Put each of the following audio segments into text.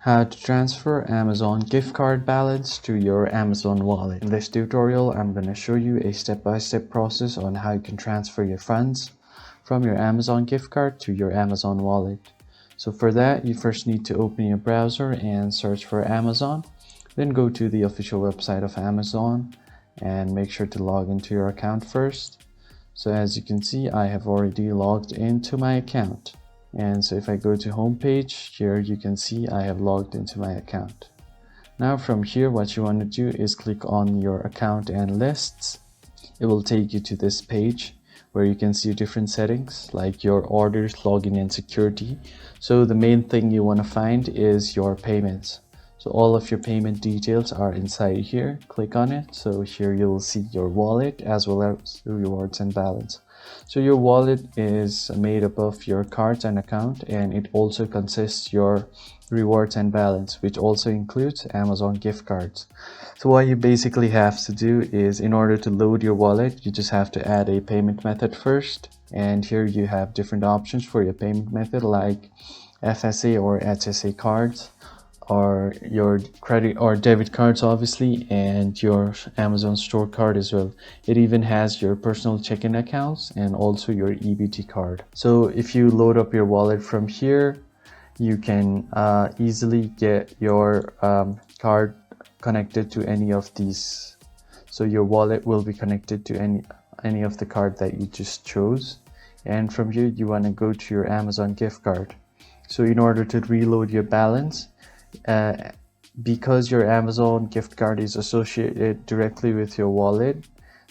How to transfer Amazon gift card balance to your Amazon wallet. In this tutorial, I'm going to show you a step-by-step process on how you can transfer your funds from your Amazon gift card to your Amazon wallet. So for that, you first need to open your browser and search for Amazon. Then go to the official website of Amazon and make sure to log into your account first. So as you can see, I have already logged into my account. And so if I go to home page, here you can see I have logged into my account. Now from here, what you want to do is click on your account and lists. It will take you to this page where you can see different settings like your orders, login, and security. So the main thing you want to find is your payments. So all of your payment details are inside here. Click on it. So here you'll see your wallet as well as the rewards and balance. So your wallet is made up of your cards and account, and it also consists your rewards and balance, which also includes Amazon gift cards. So what you basically have to do is, in order to load your wallet, you just have to add a payment method first. And here you have different options for your payment method like FSA or HSA cards, or your credit or debit cards obviously, and your Amazon store card as well. It even has your personal checking accounts and also your EBT card. So if you load up your wallet from here, you can easily get your card connected to any of these. So your wallet will be connected to any of the card that you just chose. And from here you want to go to your Amazon gift card. So in order to reload your balance, because your Amazon gift card is associated directly with your wallet,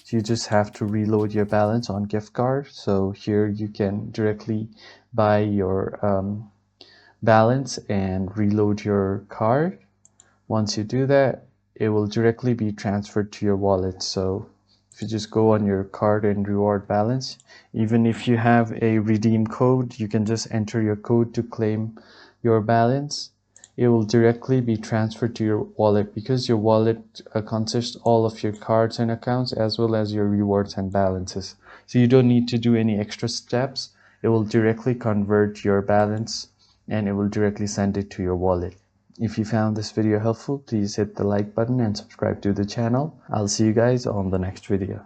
you just have to reload your balance on gift card. So here you can directly buy your balance and reload your card. Once you do that, it will directly be transferred to your wallet. So if you just go on your card and reward balance, even if you have a redeem code, you can just enter your code to claim your balance. It will directly be transferred to your wallet because your wallet consists all of your cards and accounts as well as your rewards and balances. So you don't need to do any extra steps. It will directly convert your balance and it will directly send it to your wallet. If you found this video helpful, please hit the like button and subscribe to the channel. I'll see you guys on the next video.